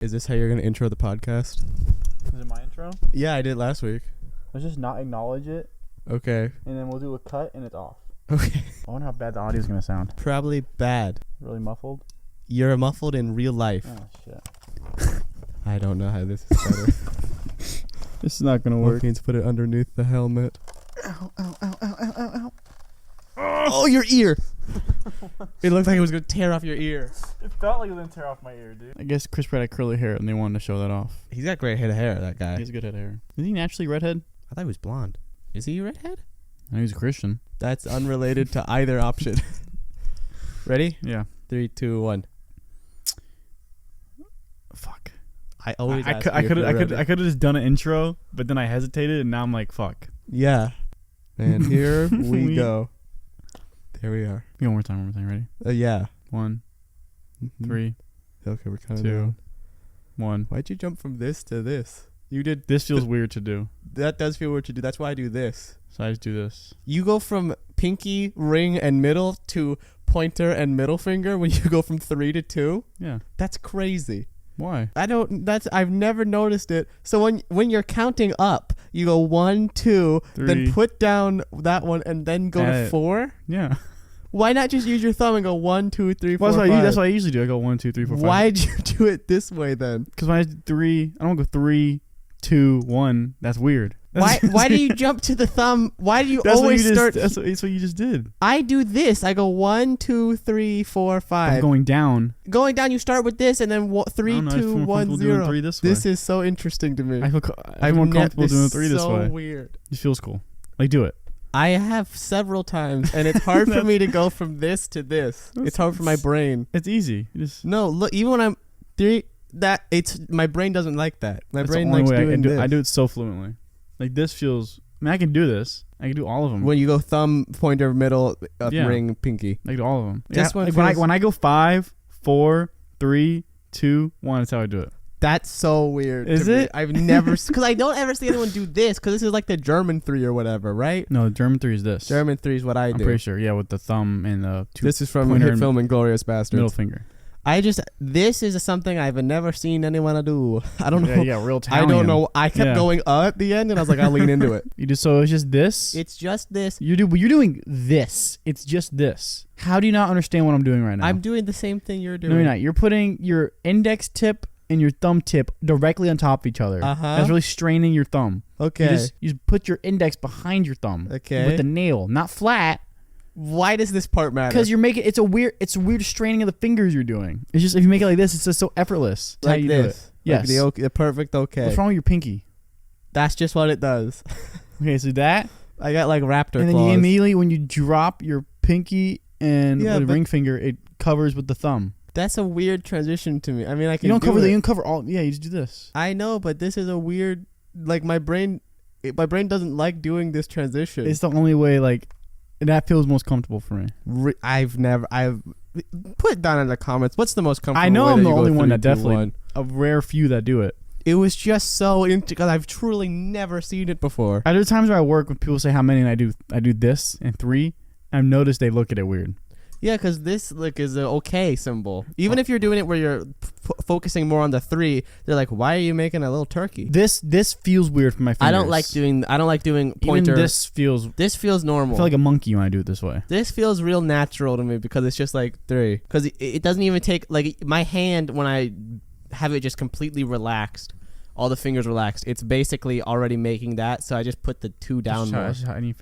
Is this how you're going to intro the podcast? Is it my intro? Yeah, I did last week. Let's just not acknowledge it, Okay. and then we'll do a cut, and it's off. Okay. I wonder how bad the audio is going to sound. Probably bad. Really muffled? You're muffled in real life. Oh, shit. I don't know how this is better. This is not going to work. Joaquin's put it underneath the helmet. Ow, ow, ow, ow, ow, ow, ow. Oh, your ear! It looked like it was going to tear off your ear. It felt like it was going to tear off my ear, dude. I guess Chris Pratt had curly hair, and they wanted to show that off. He's got great head of hair, that guy. He has a good head of hair. Is he naturally redhead? I thought he was blonde. Is he a redhead? I know he's a Christian. That's unrelated to either option. Ready? Yeah. 3, 2, 1. Fuck. I always I could have just done an intro, but then I hesitated, and now I'm like, fuck. Yeah. And here we go. There we are. One more time. Ready? Yeah. 1, 3, Okay, we're kind of 2, down. 1. Why'd you jump from this to this? You did. This feels weird to do, That does feel weird to do. That's why I do this. so I just do this. You go from pinky, ring, and middle to pointer and middle finger when you go from 3 to 2. Yeah. That's crazy. Why? I've never noticed it. So when you're counting up, you go 1, 2, 3. then put down that one and then go to 4. Yeah. Why not just use your thumb and go 1, 2, 3, 4, Well, 5? that's what I usually do. I go 1, 2, 3, 4, 5. Why'd you do it this way then? Because when I do 3, I don't go 3, 2, 1. That's weird. Why do you jump to the thumb? Why do you That's always start? That's what you just did. I do this. I go 1, 2, 3, 4, 5. I'm going down. Going down, you start with this, and then 3, I don't know, 2, 1, 0. doing 3 this way. This is so interesting to me. I feel more comfortable doing 3 this way. So weird. It feels cool. Like, do it. I have several times, and it's hard for me to go from this to this. It's hard for my brain. It's easy. No, look, even when I'm 3, my brain doesn't like that. My That's brain the only likes way doing this. I do it so fluently. Like, this feels. I mean, I can do this. I can do all of them. When you go thumb, pointer, middle, Yeah. ring, pinky. I can do all of them. This one like feels- when I go 5, 4, 3, 2, 1. That's how I do it. That's so weird. Is to me. it? I've never, because I don't ever see anyone do this, because this is like the German 3 or whatever, right? No, German 3 is this. German 3 is what I I'm do. pretty sure. Yeah, with the thumb and the This is from pointer hit and film Inglourious Basterds. middle finger. This is something I've never seen anyone do. I don't know. Yeah, you got real I Italian. don't know. I kept Yeah. going at the end, and I was like, I'll lean into it. You just so it's just this. It's just this. You're doing this. It's just this. How do you not understand what I'm doing right now? I'm doing the same thing you're doing. No, you're not. You're putting your index tip and your thumb tip directly on top of each other. Uh-huh. That's really straining your thumb. Okay. You just put your index behind your thumb. Okay. With the nail, not flat. Why does this part matter? Because you're making it's a weird straining of the fingers you're doing. It's just if you make it like this, it's just so effortless. It's like how you this. do it. Yes. Like the perfect okay. What's wrong with your pinky? That's just what it does. Okay, so that I got like raptor and then claws. you immediately when you drop your pinky and Yeah, the but- ring finger, it covers with the thumb. That's a weird transition to me. I mean, I can You don't cover it. you don't cover all. Yeah, you just do this. I know, but this is a weird. Like my brain doesn't like doing this transition. It's the only way. Like that feels most comfortable for me. I've put it down in the comments. What's the most comfortable? I know way I'm that the you go only one 3, that 2, definitely 1? a rare few that do it. It was just so because I've truly never seen it before. There are times where I work when people say how many, and I do this and 3. I've noticed they look at it weird. Yeah, because this is an okay symbol. Even if you're doing it where you're focusing more on the 3, they're like, "Why are you making a little turkey?" This feels weird for my fingers. I don't like doing pointer. Even this feels. This feels normal. I feel like a monkey when I do it this way. This feels real natural to me because it's just like 3. Because it doesn't even take like my hand when I have it just completely relaxed, all the fingers relaxed. It's basically already making that, so I just put the 2 down more. That's how any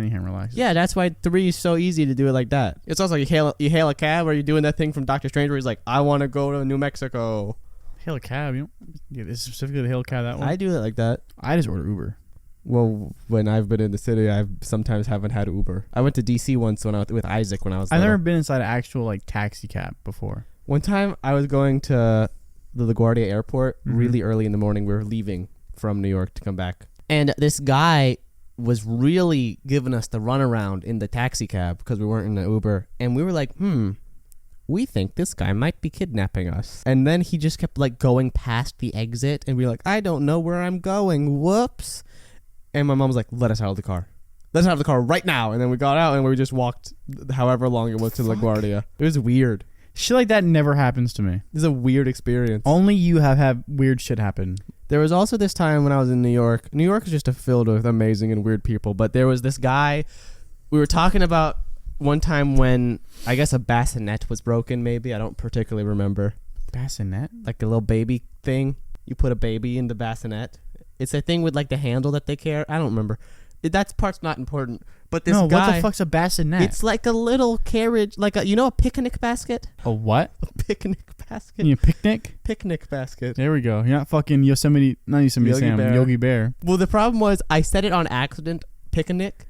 hand relaxes. Yeah, that's why 3 is so easy to do it like that. It's also like you hail a cab, or you're doing that thing from Doctor Strange where he's like, I want to go to New Mexico. Hail a cab. You don't get this specifically to hail a cab that way. I do it like that. I just order Uber. Well, when I've been in the city, I sometimes haven't had Uber. I went to DC once when I was with Isaac when I was I've little. never been inside an actual like taxi cab before. One time I was going to the LaGuardia airport Mhm. really early in the morning. We were leaving from New York to come back. And this guy was really giving us the runaround in the taxi cab because we weren't in an Uber. And we were like, we think this guy might be kidnapping us. And then he just kept like going past the exit and we were like, I don't know where I'm going. Whoops. And my mom was like, let us out of the car. Let's out of the car right now. And then we got out and we just walked however long it was to LaGuardia. It was weird. Shit like that never happens to me. This is a weird experience. Only you have had weird shit happen. There was also this time when I was in New York. New York is just filled with amazing and weird people. But there was this guy. We were talking about one time when I guess a bassinet was broken. Maybe I don't particularly remember. Bassinet? Like a little baby thing. You put a baby in the bassinet. It's a thing with like the handle that they carry. I don't remember. That part's not important. But this guy. What the fuck's a bassinet? It's like a little carriage, like a picnic basket. A what? A picnic basket. You mean picnic? Picnic basket. There we go. You're not fucking not Yosemite Sam, Bear. Yogi Bear. Well, the problem was I said it on accident, picnic,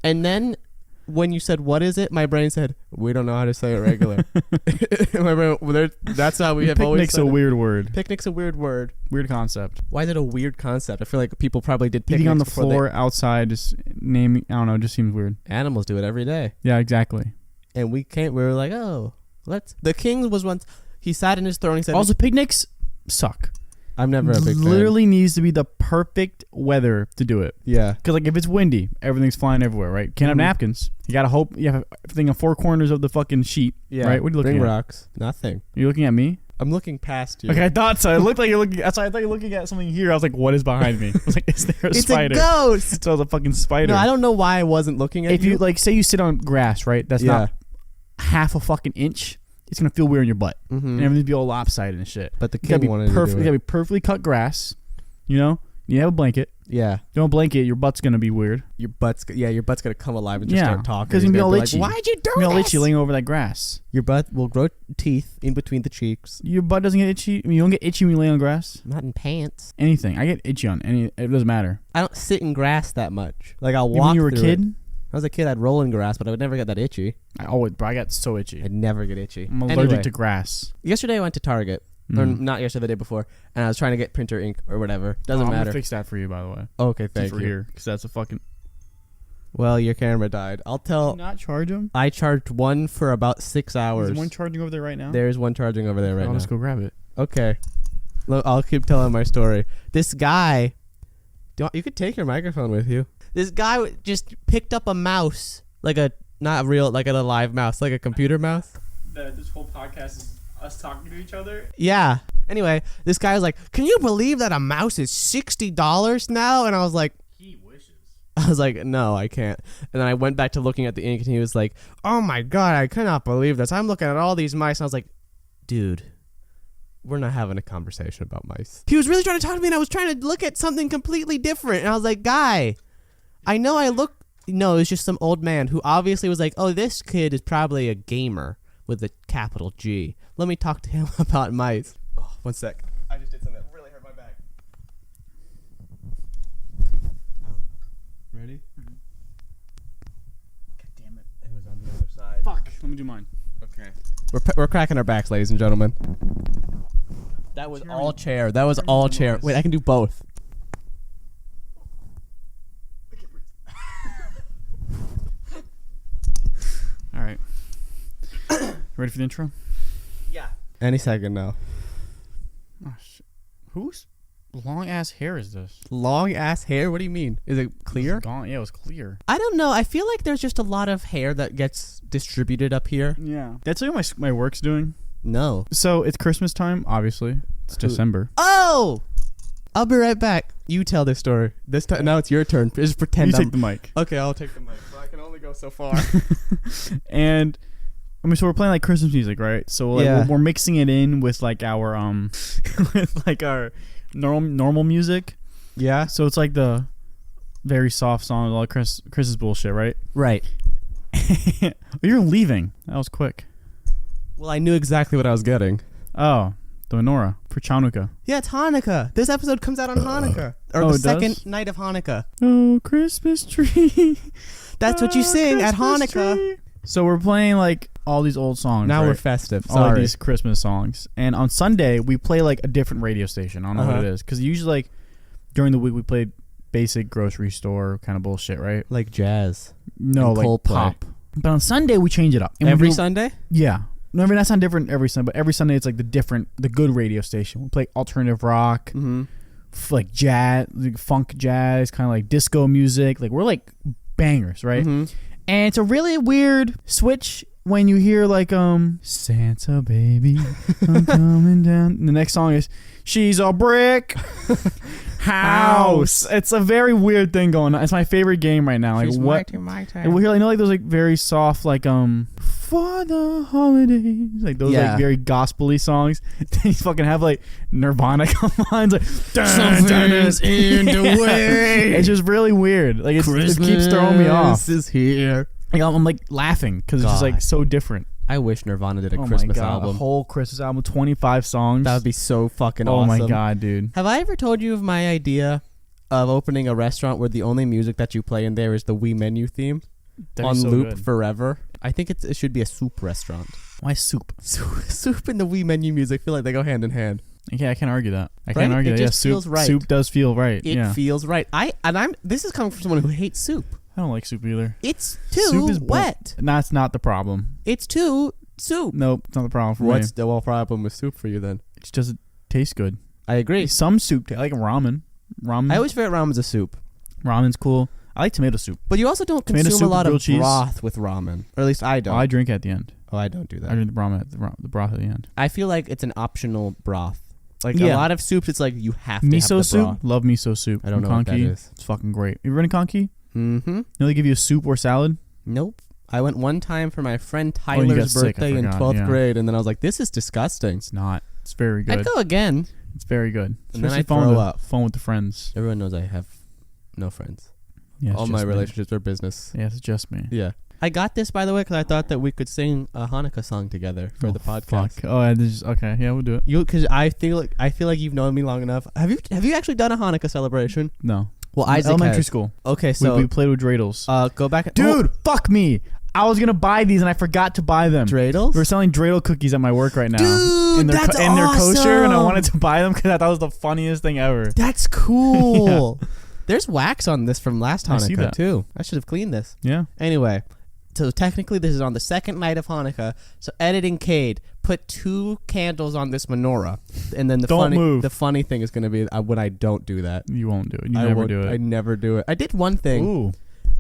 and then when you said what is it, my brain said we don't know how to say it regular. My brain, that's how we have always. Picnic's a weird word. Picnic's a weird word. Weird concept. Why is it a weird concept? I feel like people probably did picnics eating on the floor outside, just naming. I don't know. It just seems weird. Animals do it every day. Yeah, exactly. And we can't. We were like, oh, let's. The king was once. He sat in his throne. He said, also picnics suck. I'm never a big fan. Literally needs to be the perfect weather to do it. Yeah. Because like if it's windy, everything's flying everywhere, right? Can't have napkins. You gotta hope you have everything in four corners of the fucking sheet. Yeah. Right? What are you looking Bring at? rocks. Nothing. Are you looking at me? I'm looking past you. Okay, I thought so. It looked like you're looking. That's why I thought you were looking at something here. I was like, "What is behind me?" I was like, "Is there a spider?" It's a ghost. So it was a fucking spider. No, I don't know why I wasn't looking at If you like, say you sit on grass, right? That's not half a fucking inch. It's gonna feel weird in your butt, and everything's be all lopsided and shit. But the It gotta king be wanted perfect. to It do gotta it. be perfectly cut grass. You know, you have a blanket. Yeah. Don't blanket. Your butt's gonna be weird. Your butt's gonna come alive and just start talking. Because you're gonna be all itchy. Like, why'd you do You're all this? itchy laying over that grass. Your butt will grow teeth in between the cheeks. Your butt doesn't get itchy. I mean, you don't get itchy when you lay on grass. Not in pants. Anything. I get itchy on any. It doesn't matter. I don't sit in grass that much. Like I'll Even walk. when you were a through kid. it. I was a kid. I'd roll in grass, but I would never get that itchy. Bro, I got so itchy. I'd never get itchy. I'm allergic to grass. Yesterday I went to Target. Or not yesterday, the day before, and I was trying to get printer ink or whatever. Doesn't I'm matter. gonna fix that for you, by the way. Okay, thank you. Here, because that's a fucking. Well, your camera died. I'll tell. Not charge them. I charged one for about 6 hours. Is one charging over there right now? There's one charging over there right now. I'll just go grab it. Okay. I'll keep telling my story. This guy, you could take your microphone with you. This guy just picked up a mouse, like a not real, like a live mouse, like a computer mouse. This whole podcast is us talking to each other. Yeah. Anyway, this guy was like, "Can you believe that a mouse is $60 now?" And I was like, He wishes. I was like, "No, I can't." And then I went back to looking at the ink, and he was like, "Oh my god, I cannot believe this. I'm looking at all these mice." And I was like, "Dude, we're not having a conversation about mice." He was really trying to talk to me, and I was trying to look at something completely different. And I was like, "Guy, I know I look." No, it was just some old man who obviously was like, "Oh, this kid is probably a gamer with a capital G. Let me talk to him about mice." Oh, one sec. I just did something that really hurt my back. Ready? God damn it. It was on the other side. Fuck. Let me do mine. Okay. We're cracking our backs, ladies and gentlemen. That was all chair. That was all chair. Wait, I can do both. All right. Ready for the intro? Yeah. Any second now. Oh, shit. Whose long ass hair is this? Long ass hair? What do you mean? Is it clear? It's gone. Yeah, it was clear. I don't know. I feel like there's just a lot of hair that gets distributed up here. Yeah. Did I tell you what my work's doing? No. So it's Christmas time, obviously. It's December. Oh! I'll be right back. You tell this story. This time, now it's your turn. Just pretend You take the mic. Okay, I'll take the mic. Well, I can only go so far. And I mean, so we're playing like Christmas music, right? So like Yeah. we're mixing it in with like our with like our normal music. Yeah. So it's like the very soft song, all Chris's bullshit, right? Right. You're leaving. That was quick. Well, I knew exactly what I was getting. Oh, the menorah for Chanukah. Yeah, it's Hanukkah. This episode comes out on Hanukkah. Or the it second does? night of Hanukkah. Oh, Christmas tree. That's what you sing at Christmas Hanukkah. tree. So we're playing like all these old songs. Now right? we're festive. All of Sorry. these Christmas songs. And on Sunday, we play like a different radio station. I don't know what it is. Because usually like during the week, we play basic grocery store kind of bullshit, right? Like jazz. No, And like Coldplay. pop. But on Sunday, we change it up. And we Every do- Sunday? Yeah. No, I mean, that's not different every Sunday, but every Sunday it's like the good radio station. We play alternative rock, Mm-hmm. like jazz, like funk jazz, kind of like disco music. Like we're like bangers, right? Mm-hmm. And it's a really weird switch when you hear like Santa baby, I'm coming down. And the next song is She's a Brick House. It's a very weird thing going on. It's my favorite game right now. Like She's what? My And we hear like those like very soft like for the holidays, like those like very gospel-y songs. Then you fucking have like Nirvana come on. It's like something's in the way. It's just really weird. Like it keeps throwing me off. This is here. Like, I'm like laughing because it's just like so different. I wish Nirvana did a Christmas album. A whole Christmas album, 25 songs. That would be so fucking awesome. Oh my god, dude. Have I ever told you of my idea of opening a restaurant where the only music that you play in there is the Wii menu theme on loop forever? I think it should be a soup restaurant. Why soup? Soup and the Wii menu music feel like they go hand in hand. Yeah, I can't argue that. I Right? can't argue It that. Yeah, just feels right. Soup does feel right. It feels right. This is coming from someone who hates soup. I don't like soup either. It's too Soup is wet. That's not the problem. It's too soup. Nope, it's not the problem for me. What's the problem with soup for you then? It just doesn't taste good. I agree. Some soup, like ramen. I always forget ramen's a soup. Ramen's cool. I like tomato soup. But you also don't consume a lot of broth with ramen. Or at least I don't. Oh, I drink at the end. Oh, I don't do that. I drink the broth at the end. I feel like it's an optional broth. Like a Yeah. lot of soups, it's like you have to have Miso the soup? broth. Love miso soup. I don't know what that Conky. is. It's fucking great. You ever been to Conky? Mm-hmm. You know they give you a soup or salad? Nope. I went one time for my friend you got Tyler's sick, I birthday in forgot, 12th yeah. grade, and then I was like, this is disgusting. It's not. It's very good. I'd go again. It's very good. And then I Especially throw up. Fun with the friends. Everyone knows I have no friends. Yeah, it's All just my me. relationships are business. Yeah, it's just me. Yeah. I got this, by the way, because I thought that we could sing a Hanukkah song together for the podcast. Fuck. Oh, okay. Yeah, we'll do it. Because I feel like you've known me long enough. Have you actually done a Hanukkah celebration? No. Well, Isaac elementary has. school. Okay, so we played with dreidels. Go back. Dude, fuck me. I was gonna buy these and I forgot to buy them. Dreidels? We're selling dreidel cookies at my work right now. Dude, and they're that's and they're kosher, and I awesome. wanted to buy them because I thought it was the funniest thing ever. That's cool. There's wax on this from last I see Hanukkah that. too. I should have cleaned this. Yeah. Anyway, so technically this is on the second night of Hanukkah. So editing Cade, put 2 candles on this menorah, and then the funny thing is going to be when I don't do that. You won't do it. You never do it. I never do it. I did one thing. Ooh.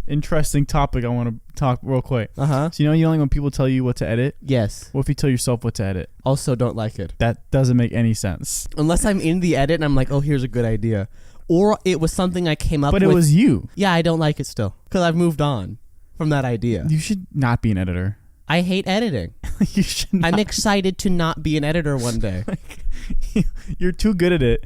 Interesting topic I want to talk real quick. Uh-huh. So you know when people tell you what to edit? Yes. What if you tell yourself what to edit? Also don't like it. That doesn't make any sense. Unless I'm in the edit and I'm like, oh, here's a good idea. Or it was something I came up with. But it was you. Yeah, I don't like it still. Because I've moved on from that idea. You should not be an editor. I hate editing. You should not. I'm excited to not be an editor one day. You're too good at it,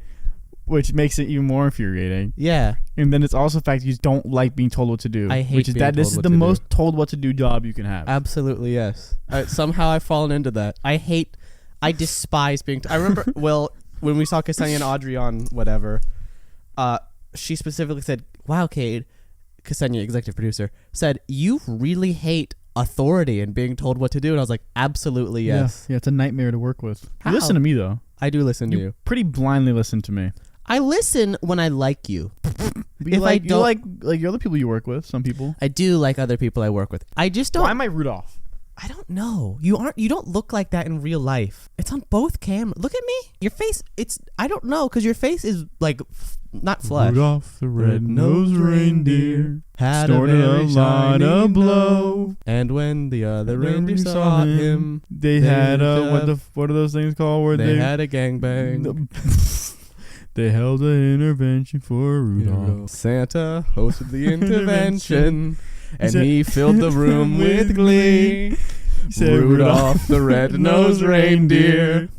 which makes it even more infuriating. Yeah. And then it's also the fact you don't like being told what to do. I hate which is being that this told is what the to most do. told what to do job you can have. Absolutely, yes. Somehow I've fallen into that. I despise being... I remember, well, when we saw Ksenia and Audrey on whatever, she specifically said, wow, Cade, Ksenia, executive producer, said, you really hate authority and being told what to do. And I was like, absolutely, yes. Yeah, it's a nightmare to work with. How? You listen to me, though. I do listen to you. Pretty blindly listen to me. I listen when I like you. You like your other people you work with, some people. I do like other people I work with. I just don't... Why am I Rudolph? I don't know. You don't look like that in real life. It's on both cameras. Look at me. Your face, I don't know, because your face is like not flesh. Rudolph the red-nosed reindeer Had snorted a very lot shiny of blow. And when the other reindeer saw him, they had a what are those things called? Where they had a gangbang. They held an intervention for Rudolph. Santa hosted the intervention, and he filled the room with glee. Said Rudolph the red-nosed reindeer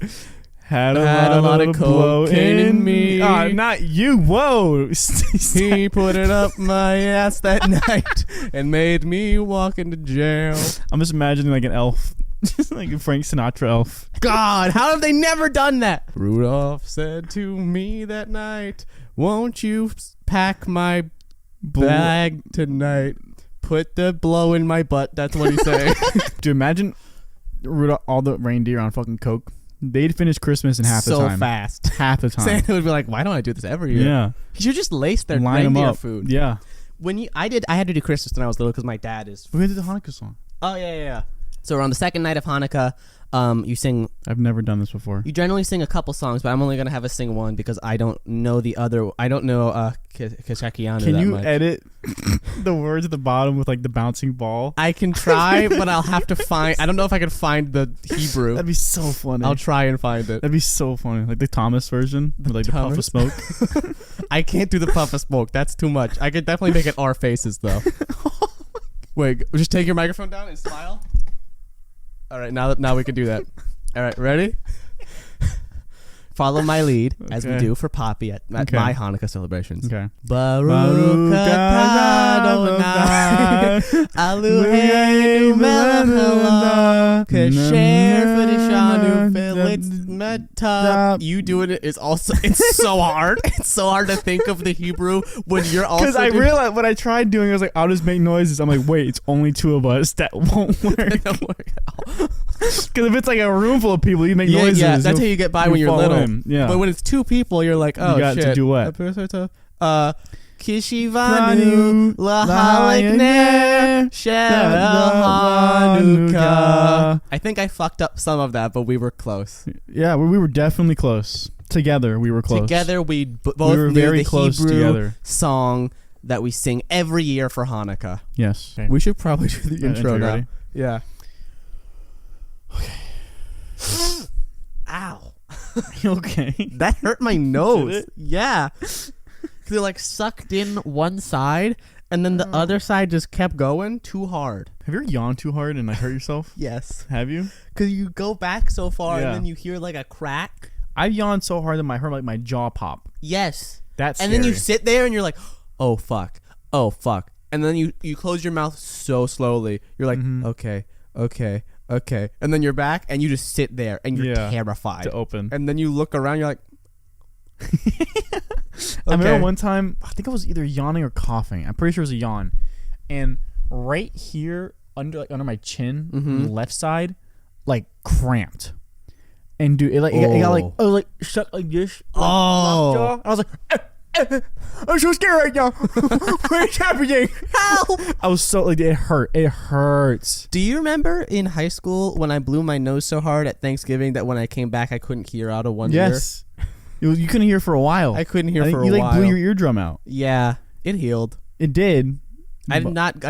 had a lot of cocaine in me. Not you. Whoa. He put it up my ass that night and made me walk into jail. I'm just imagining like an elf. Just like a Frank Sinatra elf. God, how have they never done that? Rudolph said to me that night, won't you pack my bag tonight? Put the blow in my butt. That's what he's saying. Do you imagine Rudolph, all the reindeer on fucking coke? They'd finish Christmas in half the time. So fast. Half the time. Santa would be like, why don't I do this every year? Yeah. You should just lace their Line them reindeer up. food. Yeah. I had to do Christmas when I was little because my dad is... We're going to do the Hanukkah song. Oh, yeah. So on the second night of Hanukkah, you sing. I've never done this before. You generally sing a couple songs, but I'm only gonna have us sing one because I don't know the other. I don't know Keshakianu Can that you much. edit the words at the bottom with like the bouncing ball? I can try, but I'll have to find. I don't know if I can find the Hebrew. That'd be so funny. I'll try and find it. That'd be so funny, like the Thomas version, with like the puff of smoke. I can't do the puff of smoke. That's too much. I could definitely make it our faces though. Wait, just take your microphone down and smile. All right, now we can do that. All right, ready? Follow my lead as we do for Poppy at my Hanukkah celebrations. Okay. Baruch atah Adonai Eloheinu melech haolam kasher v'dishanu v'litzmeta. You doing it is also, it's so hard. It's so hard to think of the Hebrew when you're also because I realized when I tried doing it, I was like, I'll just make noises. I'm like, wait, it's only two of us. That won't work. That won't work at all. Because if it's like a room full of people, you make noises. Yeah, that's how you get by when you're little. Yeah. But when it's two people, you're like, oh, you got shit. to do what? Kishivanu lahalikner shel Hanukkah. I think I fucked up some of that, but we were close. Yeah, we were definitely close. Together, we were close. Together, we both were knew very the close Hebrew together. song that we sing every year for Hanukkah. Yes. Okay. We should probably do the intro now. Ready? Yeah. Okay. Ow. Okay. That hurt my nose. Did it? Yeah. It like sucked in one side and then the other side just kept going too hard. Have you ever yawned too hard and like hurt yourself? Yes. Have you? Because you go back so far Yeah. and then you hear like a crack. I've yawned so hard that I heard like my jaw pop. Yes. That's and scary. then you sit there and you're like, oh fuck. Oh fuck. And then you close your mouth so slowly. You're like, okay. And then you're back and you just sit there and you're terrified. To open. And then you look around, you're like, I remember one time, I think I was either yawning or coughing. I'm pretty sure it was a yawn. And right here under my chin, on the left side, like cramped. And dude, it got like stuck like this. Oh. I was like, I'm so scared right now. What is happening? Help! I was so like, it hurt. It hurts. Do you remember in high school when I blew my nose so hard at Thanksgiving that when I came back I couldn't hear out of one ear? Yes. You couldn't hear for a while. I couldn't hear for a while. You like blew your eardrum out. Yeah, it healed. It did. I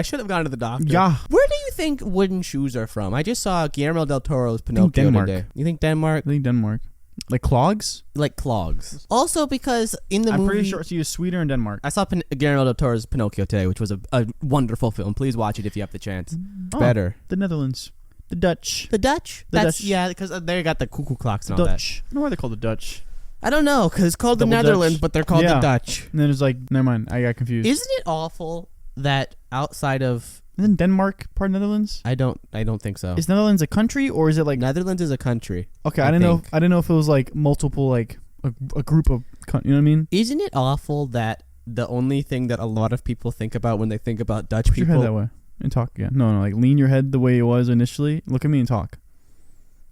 should have gone to the doctor. Yeah. Where do you think wooden shoes are from? I just saw Guillermo del Toro's Pinocchio Denmark. today. You think Denmark? I think Denmark. Like clogs? Like clogs. Also because in the movie... I'm pretty sure it's either Sweden or Denmark. I saw Guillermo del Toro's Pinocchio today, which was a wonderful film. Please watch it if you have the chance. It's better. The Netherlands. The Dutch. The Dutch? Dutch. Yeah, because they got the cuckoo clocks and all Dutch. I don't know why they're called the Dutch. I don't know, because it's called the Double Netherlands, Dutch. but they're called the Dutch. And then it's like, never mind, I got confused. Isn't it awful that outside of... Isn't Denmark part of Netherlands? I don't think so. Is Netherlands a country or is it like... Netherlands is a country. Okay, I didn't know if it was like multiple, like a group of... You know what I mean? Isn't it awful that the only thing that a lot of people think about when they think about Dutch Put people... your head that way and talk again. No, like lean your head the way it was initially. Look at me and talk.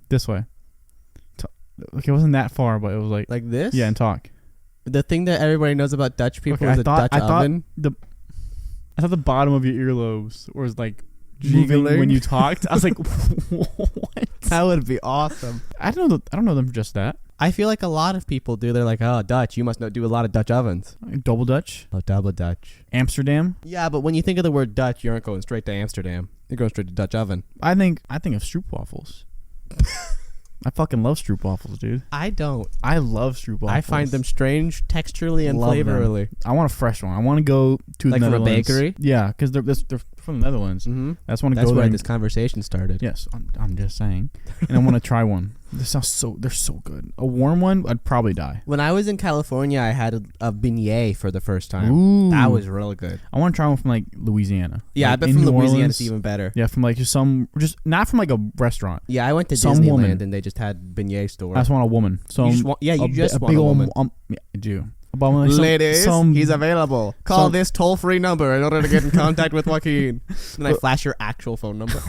This way. Like it wasn't that far, but it was like... Like this? Yeah, and talk. The thing that everybody knows about Dutch people is the Dutch oven. I thought the bottom of your earlobes was like moving when you talked. I was like, what? That would be awesome. I don't know them for just that. I feel like a lot of people do. They're like, oh, Dutch. You must do a lot of Dutch ovens. Double Dutch? Oh, double Dutch. Amsterdam? Yeah, but when you think of the word Dutch, you aren't going straight to Amsterdam. You're going straight to Dutch oven. I think of stroopwafels. I fucking love stroopwafels, dude. I don't. I love stroopwafels. I find them strange texturally and flavorally. I want a fresh one. I want to go to the Netherlands. Like from a bakery? Yeah, because they're from the Netherlands. Mm-hmm. That's where this conversation started. Yes, I'm just saying. And I want to try one. They're so good. A warm one, I'd probably die. When I was in California, I had a beignet for the first time. Ooh. That was real good. I want to try one from like Louisiana. Yeah, like, I bet from Louisiana it's even better. Yeah, from like just not from like a restaurant. Yeah, I went to Some Disneyland woman. and they just had beignet stores. I just want a woman. So you just want a woman. Yeah, I do. Like Ladies, he's available. Call this toll-free number in order to get in contact with Joaquin. And I flash your actual phone number.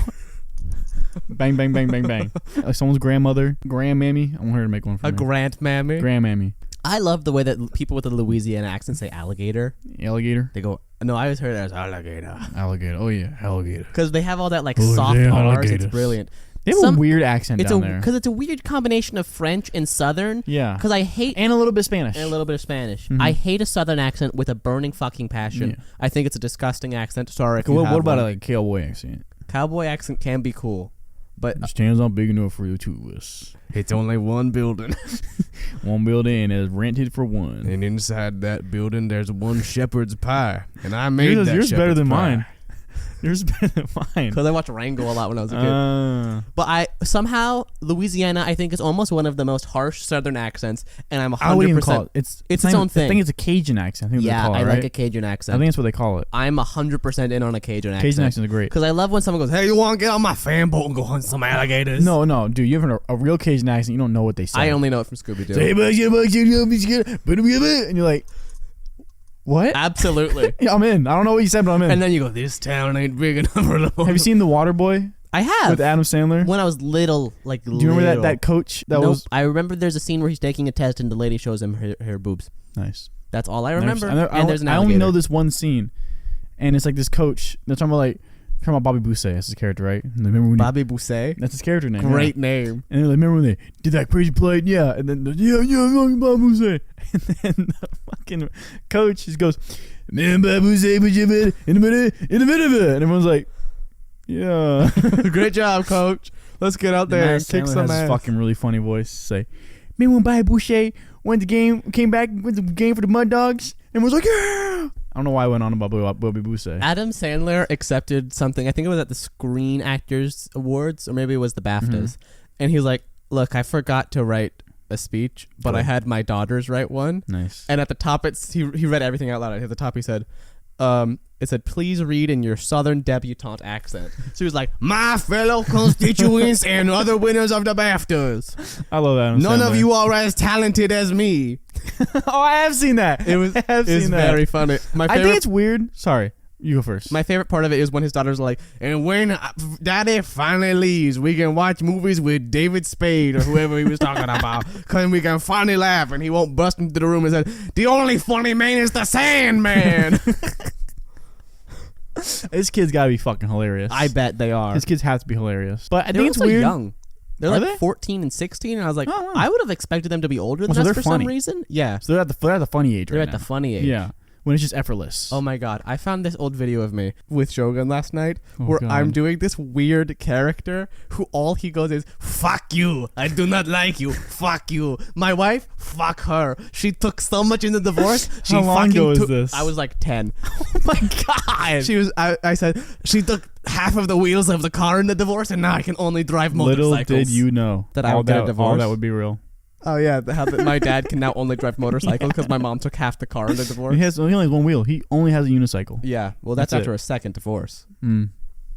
Bang, bang, bang, bang, bang. Like someone's grandmother, grandmammy. I want her to make one for me. Grandmammy? Grandmammy. I love the way that people with a Louisiana accent say alligator. Alligator? They go No, I always heard it as alligator. Alligator. Oh yeah, alligator. Because they have all that like Oh, soft they're R's. It's alligators. brilliant. They have a weird accent down there. Because it's a weird combination of French and Southern. Yeah. Because I hate... And a little bit Spanish. And a little bit of Spanish. Mhm. I hate a Southern accent with a burning fucking passion. Yeah. I think it's a disgusting accent. Sorry if Okay, you what have about one. a like cowboy accent? Cowboy accent can be cool. But Stands on big enough for you to us. it's only one building. One building is rented for one. And inside that building, there's one shepherd's pie. And I made Yours, that yours better shepherd's than pie. mine. Yours better than mine. Because I watched Rango a lot when I was a kid. But I somehow Louisiana I think is almost one of the most harsh Southern accents, and I'm 100%. I wouldn't even call it. It's not its even- own thing. I think it's a Cajun accent. I think yeah, they call it, I right? like a Cajun accent. I think that's what they call it. I'm 100% in on a Cajun accent. Cajun accents are great. Because I love when someone goes, "Hey, you want to get on my fan boat and go hunt some alligators?" No, dude, you have a real Cajun accent. You don't know what they say. I only know it from Scooby Doo. And you're like, what? Absolutely. Yeah, I'm in. I don't know what you said, but I'm in. And then you go, "This town ain't big enough for the." Have you seen The Water Boy I have with Adam Sandler? when I was little. Like, Do you remember that coach that Nope. was I remember there's a scene where he's taking a test and the lady shows him her boobs. nice? That's all I remember. I There's an only alligator. know this one scene, and it's like this coach. They're talking about Bobby Boucher. That's his character, right? And remember when Bobby Boucher. that's his character name. Great yeah. name. And they're like, remember when they did that crazy play? Yeah. And then I'm Bobby Boucher. And then the fucking coach just goes, man, Bobby Boucher, but you in a minute, and everyone's like, yeah. Great job, coach. Let's get out there and kick Sandler some has this ass. fucking really funny voice to say, man, when Bobby Boucher went the game, came back with the game for the Mud Dogs, and was like, yeah. I don't know why I went on about Bobby Boucher. Adam Sandler accepted something. I think it was at the Screen Actors Awards, or maybe it was the BAFTAs. And he was like, "Look, I forgot to write a speech, but I had my daughters write one." Nice. And at the top, he read everything out loud. At the top, he said, it said, "Please read in your Southern debutante accent." So he was like, "My fellow constituents and other winners of the BAFTAs, I love Adam none Sandler. of you are as talented as me." Oh, I have seen that. It was I have seen that. very funny. My I favorite, think it's weird. Sorry, you go first. my favorite part of it is when his daughters are like, "And when Daddy finally leaves, we can watch movies with David Spade or whoever he was talking about, because we can finally laugh, and he won't bust into the room and say, 'The only funny man is the Sandman.'" His kids gotta be fucking hilarious. I bet they are. His kids have to be hilarious. But I They're think it's also weird. young. They're Are like they? 14 and 16, and I was like, Oh, wow. I would have expected them to be older than Well, so us they're for funny. some reason. Yeah, So they're at the funny age they're right at now. the funny age. Yeah, when it's just effortless. Oh my god, I found this old video of me with Shogun last night Oh, where God. I'm doing this weird character who all he goes is, "Fuck you, I do not like you, fuck you. My wife, fuck her. She took so much in the divorce. She How long fucking ago is took-" this? I was like 10. Oh my god. She was. I said, "She took half of the wheels of the car in the divorce, and now I can only drive motorcycles." Little did you know That I would get a divorce? All that would be real. Oh yeah, how my dad can now only drive motorcycles because my mom took half the car in the divorce. He only has one wheel. He only has a unicycle. Yeah, well that's That's after it. a second divorce.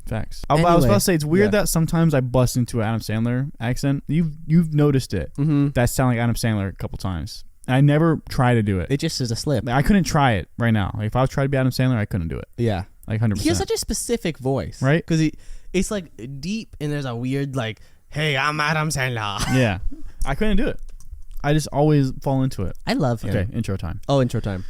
Facts. I was about Anyway, to say it's weird yeah. that sometimes I bust into an Adam Sandler accent. You've noticed it. Mm-hmm. That sound like Adam Sandler a couple times. And I never try to do it. It just is a slip. Like, I couldn't try it right now. Like, if I was trying to be Adam Sandler, I couldn't do it. Yeah, Like 100%. he has such a specific voice, Right? Because it's like deep, and there's a weird like, "Hey, I'm Adam Sandler." Yeah. I couldn't do it. I just always fall into it. I love him. Okay, intro time. Oh, intro time.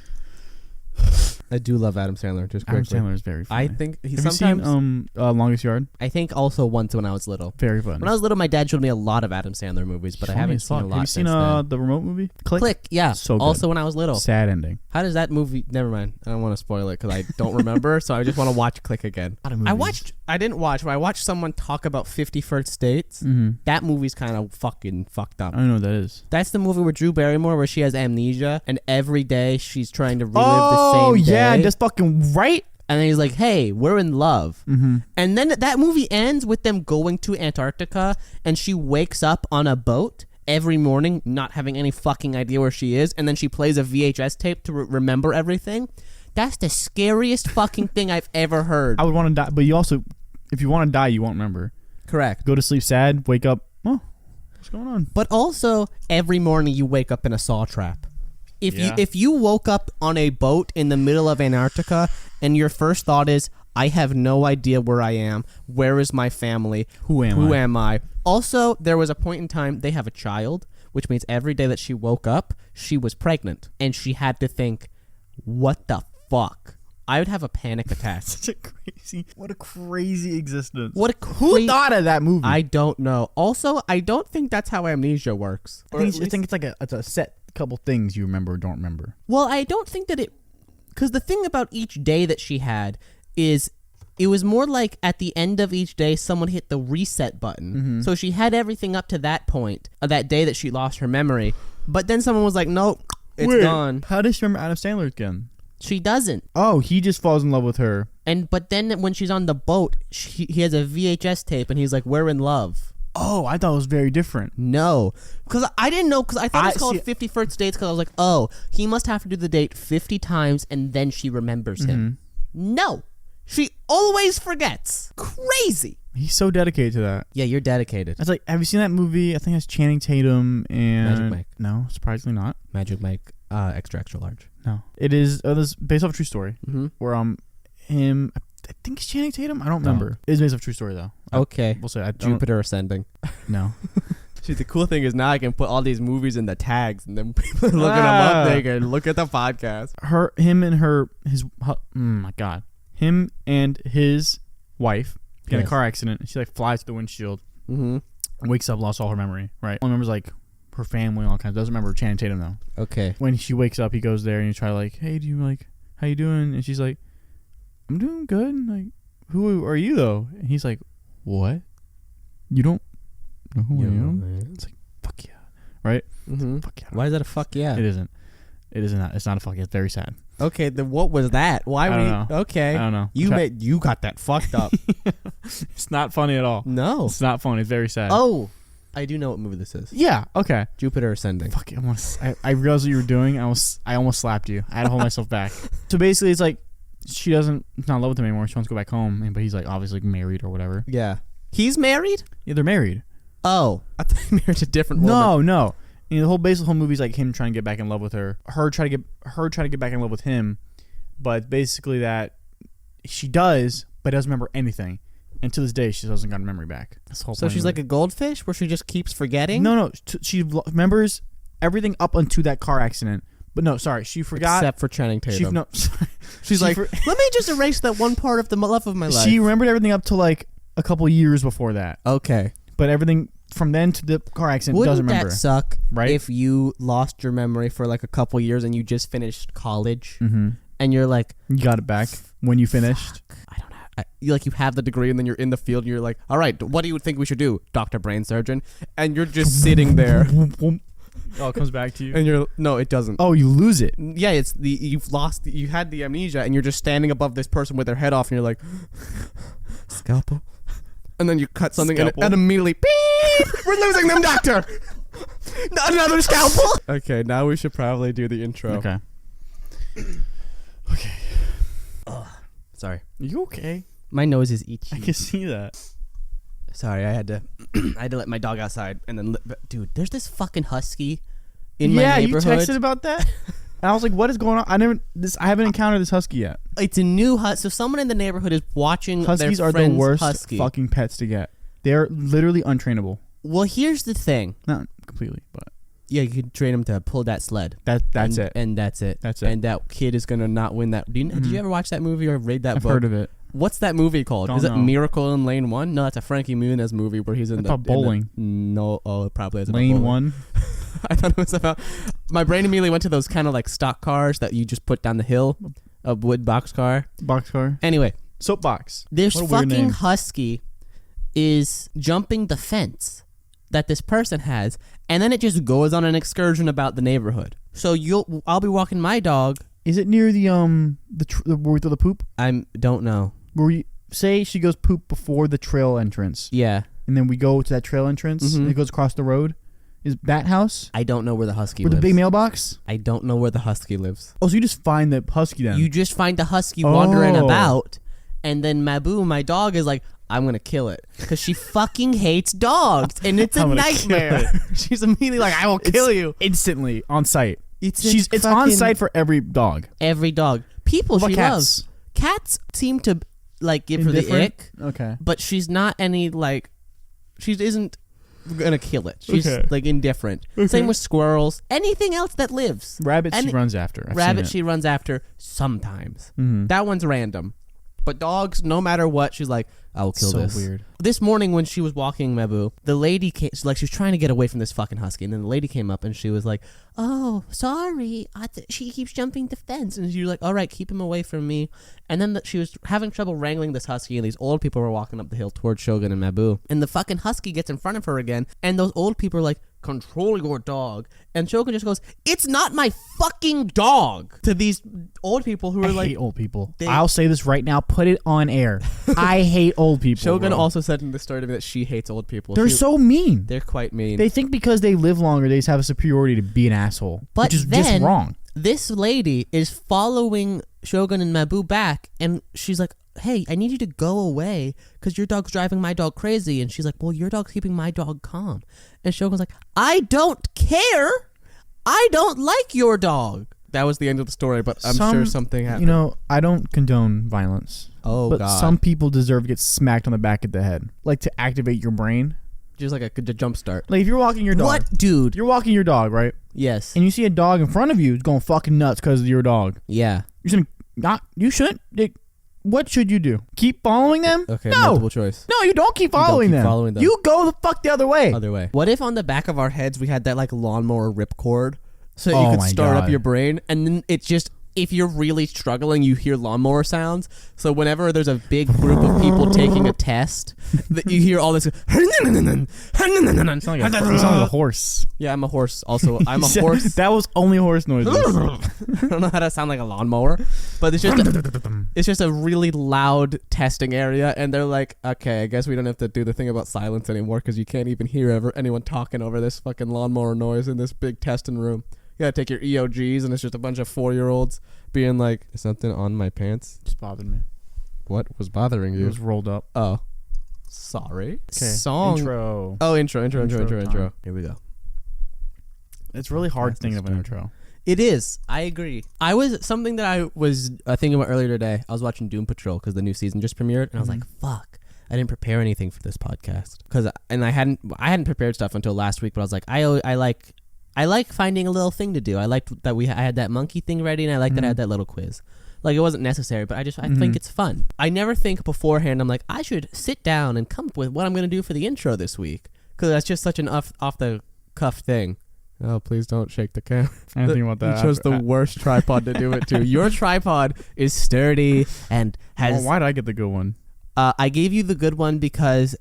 I do love Adam Sandler. Just Adam quickly. Sandler is very funny. I think he Have you sometimes. seen Longest Yard? I think also once when I was little. Very fun. When I was little, my dad showed me a lot of Adam Sandler movies, but I Funny haven't as seen a fuck. lot Have you seen since then. the remote movie? Click, yeah. So good. Also when I was little. Sad ending. How does that movie? Never mind. I don't want to spoil it because I don't remember. So I just want to watch Click again. I didn't watch, but I watched someone talk about 50 First Dates. Mm-hmm. That movie's kind of fucking fucked up. I don't know what that is. That's the movie with Drew Barrymore where she has amnesia and every day she's trying to relive Oh, the same yeah, day. that's fucking right. And then he's like, "Hey, we're in love." Mm-hmm. And then that movie ends with them going to Antarctica and she wakes up on a boat every morning not having any fucking idea where she is, and then she plays a VHS tape to remember everything. That's the scariest fucking thing I've ever heard. I would want to die, but you also, if you want to die, you won't remember. Correct. Go to sleep sad, wake up, oh, what's going on? But also, every morning you wake up in a saw trap. If you woke up on a boat in the middle of Antarctica and your first thought is, "I have no idea where I am. Where is my family? Who am I? Also, there was a point in time they have a child, which means every day that she woke up, she was pregnant, and she had to think, "What the fuck I would have a panic attack. What a crazy existence. Who thought of that movie? I don't know. Also, I don't think that's how amnesia works. I think it's like it's a set couple things you remember or don't remember. Well, I don't think that because the thing about each day that she had is it was more like at the end of each day, someone hit the reset button. Mm-hmm. So she had everything up to that point, that day that she lost her memory. But then someone was like, nope, it's gone. How does she remember Adam Sandler again? She doesn't. Oh, he just falls in love with her. But then when she's on the boat, he has a VHS tape and he's like, we're in love. Oh, I thought it was very different. No, because I didn't know, because I thought it was called 50 First Dates, because I was like, oh, he must have to do the date 50 times and then she remembers him. No, she always forgets. Crazy. He's so dedicated to that. Yeah, you're dedicated. It's like, have you seen that movie? I think it's Channing Tatum and... Magic Mike. No, surprisingly not. Magic Mike, extra large. No. It is this based off a true story where him... I think it's Channing Tatum. I don't remember. It is based off a true story, though. Okay. We'll say Jupiter Ascending. No. See, the cool thing is now I can put all these movies in the tags, and then people looking them up, they can look at the podcast. Him and his wife get in a car accident, and she like flies through the windshield, wakes up, lost all her memory, right? Only remembers like her family and all kinds. Doesn't remember Channing Tatum, though. Okay. When she wakes up, he goes there, and you try like, hey, how you doing? And she's like, I'm doing good. Like, who are you though? And he's like, what? You don't know who I am? It's like, fuck yeah, right? Fuck yeah. Why is that a fuck yeah? It isn't. It's not a fuck yeah. It's very sad. Okay, then what was that? Why I were you? don't know. Okay, I don't know. You got that fucked up. It's not funny at all. No, it's not funny. It's very sad. Oh, I do know what movie this is. Yeah. Okay. Jupiter Ascending. Fuck. I realized what you were doing. I almost slapped you. I had to hold myself back. So basically, it's like. She's not in love with him anymore. She wants to go back home, but he's like obviously married or whatever. Yeah, he's married. Yeah, they're married. Oh, I thought he married a different woman. No. And the whole movie is like him trying to get back in love with her. Her trying to get back in love with him, but basically that she does, but doesn't remember anything. And to this day, she doesn't got her memory back. That's the whole so she's like a goldfish, where she just keeps forgetting. No. She remembers everything up until that car accident. But no, sorry, she forgot. Except for Channing Tatum. She's like, let me just erase that one part of the love of my life. She remembered everything up to like a couple years before that. Okay. But everything from then to the car accident doesn't remember. Wouldn't that suck, right? If you lost your memory for like a couple years and you just finished college and you're like... You got it back when you finished? I don't know. You have the degree and then you're in the field and you're like, all right, what do you think we should do? Dr. Brain Surgeon? And you're just sitting there... Oh, it comes back to you. And no, it doesn't. Oh, you lose it. Yeah, it's you had the amnesia and you're just standing above this person with their head off and you're like, scalpel. And then you cut something and immediately, beep, we're losing them, doctor. Another scalpel. Okay, now we should probably do the intro. Okay. Sorry. Are you okay? My nose is itchy. I can see that. Sorry, I had to let my dog outside, and then, dude, there's this fucking husky in my neighborhood. Yeah, you texted about that, and I was like, "What is going on?" I haven't encountered this husky yet. It's a new husky. So someone in the neighborhood is watching. Huskies their are friend's the worst husky. fucking pets to get. They're literally untrainable. Well, here's the thing. Not completely, but yeah, you could train him to pull that sled. That's it. And that's it. That's it. And that kid is gonna not win that. Did you ever watch that movie or read that book? I've heard of it. What's that movie called? Is it Miracle in Lane 1? No, that's a Frankie Muniz movie where he's in the bowling. No, it probably is Lane 1. I thought it was about. My brain immediately went to those kind of like stock cars that you just put down the hill, a wood boxcar. Boxcar. Anyway, soapbox. This fucking husky is jumping the fence that this person has, and then it just goes on an excursion about the neighborhood. So I'll be walking my dog. Is it near the where we throw the poop? I don't know. Where we say she goes poop before the trail entrance. Yeah. And then we go to that trail entrance and it goes across the road. Is that house? I don't know where the husky lives. Where the big mailbox? I don't know where the husky lives. Oh, so you just find the husky then? You just find the husky wandering about, and then Mabu, my dog, is like, I'm going to kill it. Because she fucking hates dogs, and it's a nightmare. She's immediately like, I will kill you. Instantly, on site. It's on site for every dog. Every dog. People she cats? loves. Cats seem to like give her the ick. Okay. But she's not any like she isn't gonna kill it. She's Okay. like indifferent. Okay. Same with squirrels. Anything else that lives. Rabbits she runs after. Rabbit she runs after sometimes. Mm-hmm. That one's random. But dogs, no matter what, she's like, I will kill this. So weird. This morning when she was walking Mabu, the lady came, she was trying to get away from this fucking husky, and then the lady came up and she was like, oh, sorry, she keeps jumping the fence. And she was like, all right, keep him away from me. And then she was having trouble wrangling this husky, and these old people were walking up the hill towards Shogun and Mabu. And the fucking husky gets in front of her again, and those old people are like, control your dog. And Shogun just goes, it's not my fucking dog, to these old people who are I like, hate old people. I'll say this right now. Put it on air. I hate old people. Shogun bro. also said in the story to me that she hates old people. They're so mean. They're quite mean. They think because they live longer, they just have a superiority to be an asshole. But which is then, just wrong. This lady is following Shogun and Mabu back, and she's like, hey, I need you to go away because your dog's driving my dog crazy. And she's like, well, your dog's keeping my dog calm. And Shogun's like, I don't care. I don't like your dog. That was the end of the story, but I'm sure something happened. You know, I don't condone violence. Oh, but God. some people deserve to get smacked on the back of the head. Like to activate your brain. Just like a jump start. Like if you're walking your dog. What, dude? You're walking your dog, right? Yes. And you see a dog in front of you going fucking nuts because of your dog. Yeah. You're saying, you shouldn't. What should you do? Keep following them? Okay, no. multiple choice. No, you don't keep following them. You go the fuck the other way. Other way. What if on the back of our heads we had that like lawnmower ripcord so that you Oh could my start up God. your brain, and then it's just, if you're really struggling, you hear lawnmower sounds. So whenever there's a big group of people taking a test, that you hear all this. You sound like a horse. Yeah, I'm a horse. Also, I'm a horse. That was only horse noises. I don't know how to sound like a lawnmower, but it's just a really loud testing area, and they're like, okay, I guess we don't have to do the thing about silence anymore because you can't even hear anyone talking over this fucking lawnmower noise in this big testing room. You gotta take your EOGs, and it's just a bunch of 4-year-olds being like, is something on my pants? Just bothered me. What was bothering you? It was rolled up. Oh, sorry. Okay. Song. Intro. Oh, intro. Time. Here we go. It's really hard thinking of an intro. It is. I agree. Something that I was thinking about earlier today. I was watching Doom Patrol because the new season just premiered, and I was like, fuck. I didn't prepare anything for this podcast I hadn't prepared stuff until last week, but I was like, I like finding a little thing to do. I liked that I had that monkey thing ready, and I liked that I had that little quiz. Like, it wasn't necessary, but I think it's fun. I never think beforehand, I'm like, I should sit down and come up with what I'm going to do for the intro this week. Because that's just such an off-the-cuff thing. Oh, please don't shake the camera. I didn't think about that. You chose the worst tripod to do it to. Your tripod is sturdy and has... Well, why did I get the good one? I gave you the good one because,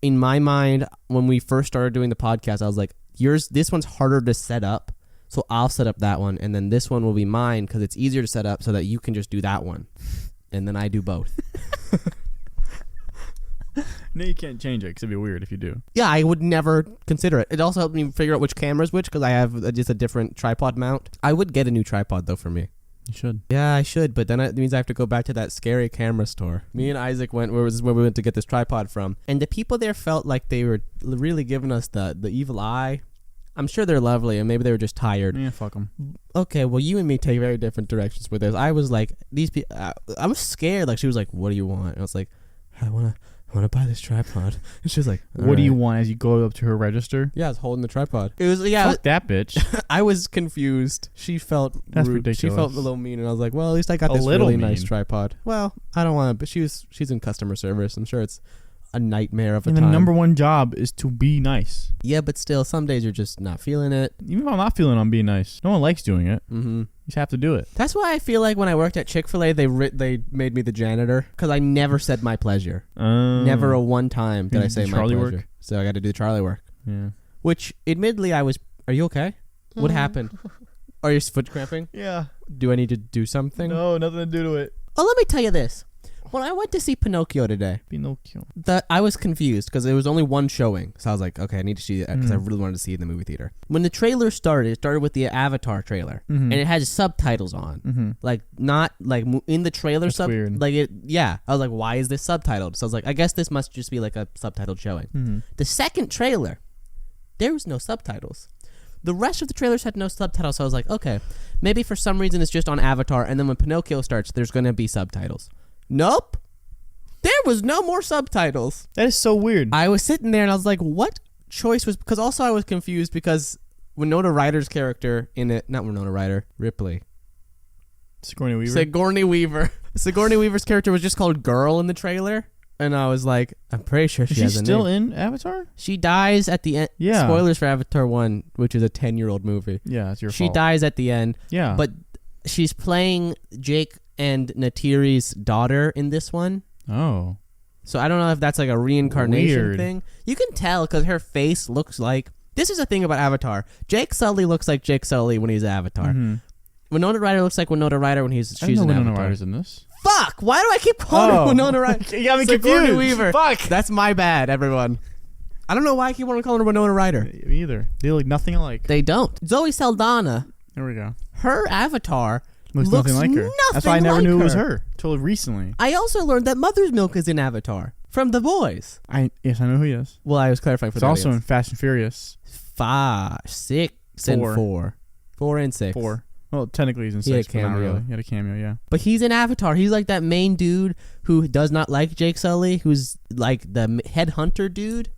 in my mind, when we first started doing the podcast, I was like, this one's harder to set up, so I'll set up that one, and then this one will be mine because it's easier to set up so that you can just do that one, and then I do both. No, you can't change it because it'd be weird if you do. Yeah, I would never consider it. It also helped me figure out which camera's which because I have just a different tripod mount. I would get a new tripod, though, for me. You should. Yeah, I should, but then it means I have to go back to that scary camera store. Me and Isaac went where we went to get this tripod from, and the people there felt like they were really giving us the evil eye. I'm sure they're lovely, and maybe they were just tired. Yeah, fuck them. Okay, well, you and me take very different directions with this. I was like, these people. I was scared. Like, she was like, "What do you want?" And I was like, "I want to buy this tripod." And she was like, "What do you want?" As you go up to her register. Yeah, I was holding the tripod. It was Fuck that bitch. I was confused. She felt That's rude. ridiculous. She felt a little mean, and I was like, "Well, at least I got this really nice tripod." Well, I don't want to, but she's in customer service. I'm sure it's a nightmare of a time. The number one job is to be nice. Yeah, but still, some days you're just not feeling it. Even if I'm not feeling it, I'm being nice. No one likes doing it. Mm-hmm. You just have to do it. That's why I feel like when I worked at Chick-fil-A, they made me the janitor because I never said my pleasure. Never a one time did I say my Charlie pleasure. Work? So I got to do the Charlie work. Yeah. Which, admittedly, I was. Are you okay? What happened? Are your foot cramping? Yeah. Do I need to do something? No, nothing to do to it. Oh, let me tell you this. When I went to see Pinocchio today, Pinocchio. I was confused because there was only one showing. So I was like, okay, I need to see it because I really wanted to see it in the movie theater. When the trailer started, it started with the Avatar trailer, and it had subtitles on, like not like in the trailer. Weird. Like it, yeah. I was like, why is this subtitled? So I was like, I guess this must just be like a subtitled showing. The second trailer, there was no subtitles. The rest of the trailers had no subtitles. So I was like, okay, maybe for some reason it's just on Avatar, and then when Pinocchio starts, there's going to be subtitles. Nope. There was no more subtitles. That is so weird. I was sitting there and I was like, what choice was because also I was confused because Winona Ryder's character in it, not Winona Ryder, Ripley. Sigourney Weaver. Sigourney Weaver. Sigourney Weaver's character was just called Girl in the trailer. And I was like, I'm pretty sure she has a name. Is she still in Avatar? She dies at the end. Yeah. Spoilers for Avatar 1, which is a 10-year-old movie. Yeah, it's your fault. She dies at the end. Yeah. But she's playing Jake and Natiri's daughter in this one. Oh. So I don't know if that's like a reincarnation Weird. thing. You can tell because her face looks like... This is the thing about Avatar. Jake Sully looks like Jake Sully when he's Avatar. Mm-hmm. Winona Ryder looks like Winona Ryder when she's an Winona Avatar. Ryder's in this. Fuck! Why do I keep calling her Winona Ryder? You got me Sigourney confused. Weaver. Fuck. That's my bad, everyone. I don't know why I keep wanting to call her Winona Ryder. Me either. They look nothing alike. They don't. Zoe Saldana, There we go. her avatar Looks nothing like her. That's why I never knew it was her till recently. I also learned that Mother's Milk is in Avatar from The Boys. Yes, I know who he is. Well, I was clarifying for It's the also in audience. Fast and Furious. 5, 6, and 4. 4 and 6. 4. Well, technically he's in He had 6, a but not cameo. really. He had a cameo, yeah. But he's in Avatar. He's like that main dude who does not like Jake Sully, who's like the headhunter dude.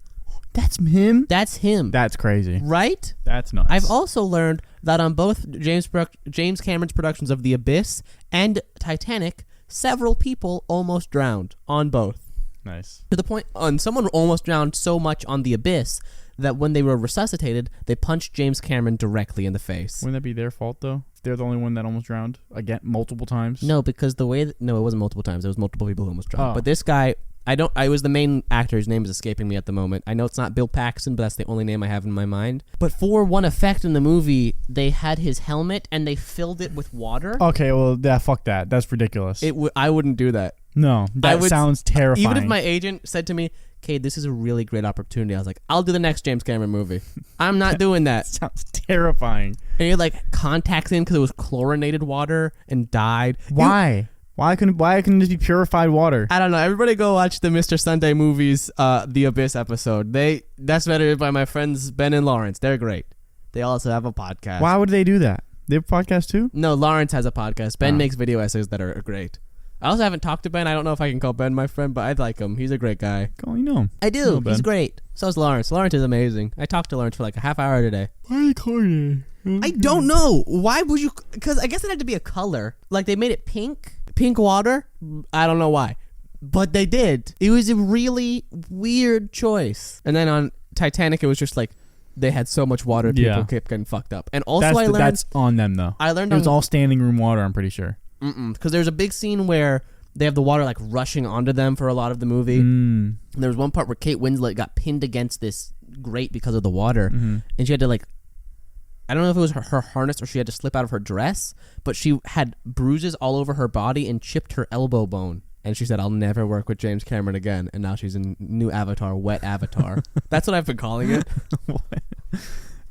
That's him? That's him. That's crazy. Right? That's nuts. I've also learned that on both James Cameron's productions of The Abyss and Titanic, several people almost drowned on both. Nice. To the point, someone almost drowned so much on The Abyss that when they were resuscitated, they punched James Cameron directly in the face. Wouldn't that be their fault, though? If they're the only one that almost drowned again multiple times? No, because the way... no, it wasn't multiple times. There was multiple people who almost drowned. Oh. But this guy... I was the main actor. His name is escaping me at the moment. I know it's not Bill Paxton, but that's the only name I have in my mind. But for one effect in the movie, they had his helmet and they filled it with water. Okay, well, yeah, fuck that. That's ridiculous. I wouldn't do that. No, that sounds terrifying. Even if my agent said to me, Cade, this is a really great opportunity, I was like, I'll do the next James Cameron movie. I'm not doing that. Sounds terrifying. And he had like contacts in because it was chlorinated water and died. Why? Why couldn't this be purified water? I don't know. Everybody go watch the Mr. Sunday Movies The Abyss episode. That's edited by my friends Ben and Lawrence. They're great. They also have a podcast. Why would they do that? They have a podcast too? No, Lawrence has a podcast. Ben Oh. makes video essays that are great. I also haven't talked to Ben. I don't know if I can call Ben my friend, but I like him. He's a great guy. Oh, you know him. I do. Ben. He's great. So is Lawrence. Lawrence is amazing. I talked to Lawrence for like a half hour today. Why are you calling it? I don't know. Why would you... Because I guess it had to be a color. Like they made it pink. Pink water. I don't know why. But they did. It was a really weird choice. And then on Titanic, it was just like they had so much water, people kept getting fucked up. And also That's on them, though. I learned it was all standing room water, I'm pretty sure. Because there's a big scene where they have the water like rushing onto them for a lot of the movie. Mm. And there was one part where Kate Winslet got pinned against this grate because of the water. Mm-hmm. And she had to like... I don't know if it was her harness or she had to slip out of her dress, but she had bruises all over her body and chipped her elbow bone. And she said, I'll never work with James Cameron again. And now she's in new Avatar, Wet Avatar. That's what I've been calling it.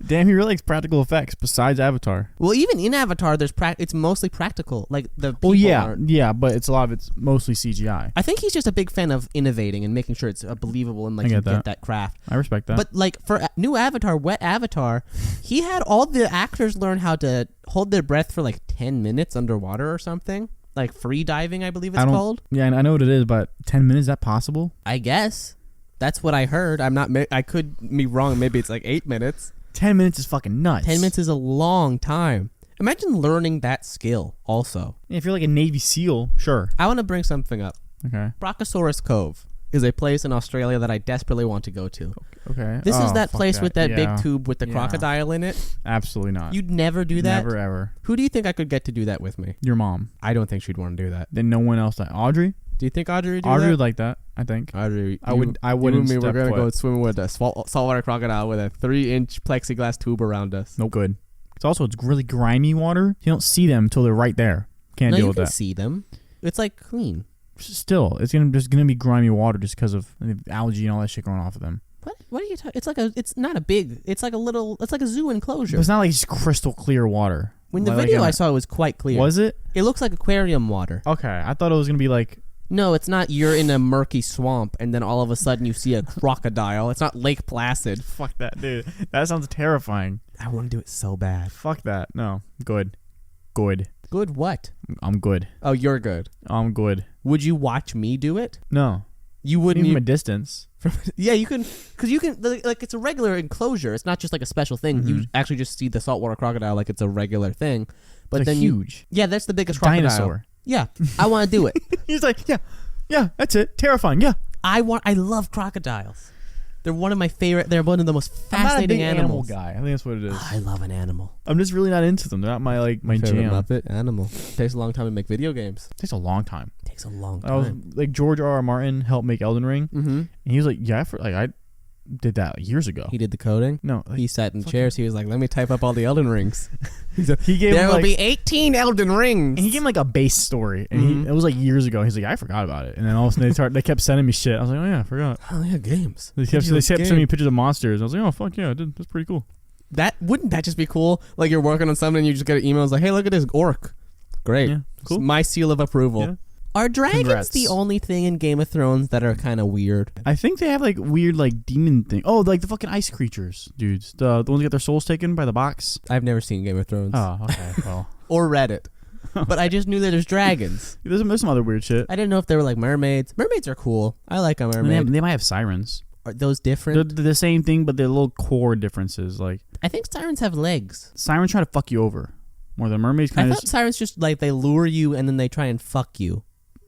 Damn, he really likes practical effects besides Avatar. Well, even in Avatar, it's mostly practical. Like the people Well, yeah, are, but it's it's mostly CGI. I think he's just a big fan of innovating and making sure it's believable and like I you get get that craft. I respect that. But like for new Avatar, Wet Avatar, he had all the actors learn how to hold their breath for like 10 minutes underwater or something. Like free diving, I believe it's called. Yeah, I know what it is, but 10 minutes, is that possible? I guess. That's what I heard. I could be wrong. Maybe it's like 8 minutes. 10 minutes is fucking nuts. 10 minutes is a long time. Imagine learning that skill also. Yeah, if you're like a Navy SEAL, sure. I want to bring something up. Okay. Brachiosaurus Cove is a place in Australia that I desperately want to go to. Okay. This is that fuck place with that big Yeah. tube with the crocodile in it. Absolutely not. You'd never do that? Never, ever. Who do you think I could get to do that with me? Your mom. I don't think she'd want to do that. Then no one else. Audrey? Do you think Audrey would do Audrey that? would like that, I think. Audrey, I wouldn't you and me, we're step going to foot. go swimming with a saltwater crocodile with a 3-inch plexiglass tube around us. Nope. Good. It's really grimy water. You don't see them until they're right there. Can't No, deal you with can that. see them. It's like clean. Still, it's gonna be grimy water just because of the algae and all that shit going off of them. What are you talking? It's not a big. It's like a zoo enclosure. But it's not like just crystal clear water. When the video I saw, it was quite clear. Was it? It looks like aquarium water. Okay, I thought it was gonna be like. No, it's not. You're in a murky swamp, and then all of a sudden you see a crocodile. It's not Lake Placid. Fuck that, dude. That sounds terrifying. I want to do it so bad. Fuck that. No. Good. Good what? I'm good. Oh, you're good. I'm good. Would you watch me do it? No. You wouldn't even from a distance. Yeah, you can, because you can, like, it's a regular enclosure. It's not just like a special thing. You actually just see the saltwater crocodile like it's a regular thing. But it's then huge. Yeah, that's the biggest crocodile. Dinosaur. Yeah, I want to do it. He's like, yeah, that's it. Terrifying. Yeah. I love crocodiles. They're one of my favorite. They're one of the most fascinating I'm not a big animals. animal guy. I think that's what it is. I love an animal. I'm just really not into them. They're not my Favorite jam. Muppet animal. Takes a long time to make video games. It takes a long time. Takes a long I was time. like George R.R. Martin helped make Elden Ring, and he was like, "Yeah, I did that years ago." He did the coding. No, He sat in chairs. He was like, "Let me type up all the Elden Rings." he gave There him, will like, be 18 Elden Rings. and he gave him like a base story, and it was like years ago. He's like, I forgot about it, and then all of a sudden they kept sending me shit. I was like, oh yeah, I forgot. Oh yeah, games. They kept sending me pictures of monsters. I was like, oh fuck yeah, I did. That's pretty cool. Wouldn't that just be cool? Like you're working on something and you just get an email. It's like, hey, look at this orc. Great. Yeah, cool. It's my seal of approval. Yeah. Are dragons Congrats. the only thing in Game of Thrones that are kind of weird? I think they have like weird like demon thing. Oh, like the fucking ice creatures, dudes. The ones that get their souls taken by the box. I've never seen Game of Thrones. Oh, okay. Well, Or read it. But I just knew that there's dragons. there's some other weird shit. I didn't know if they were like mermaids. Mermaids are cool. I like a mermaid. They might have sirens. Are those They're different? the same thing, but they're little core differences. Like I think sirens have legs. sirens try to fuck you over, more than mermaids I kind of thought sirens just like they lure you and then they try and fuck you.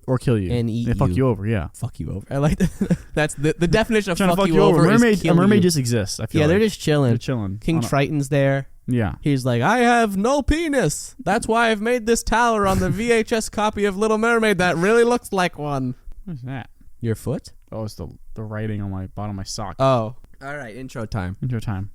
or kill you and eat They fuck you. you over. Yeah, Fuck you over. I like that. That's the definition of trying to fuck you over. A mermaid You. just exists. I feel Yeah, like. they're just chilling. They're chilling. King Triton's there. Yeah. He's like, I have no penis. That's why I've made this tower on the VHS copy of Little Mermaid that really looks like one. What's that? Your foot? Oh, it's the writing on my bottom of my sock. Oh. All right, intro time. Intro time.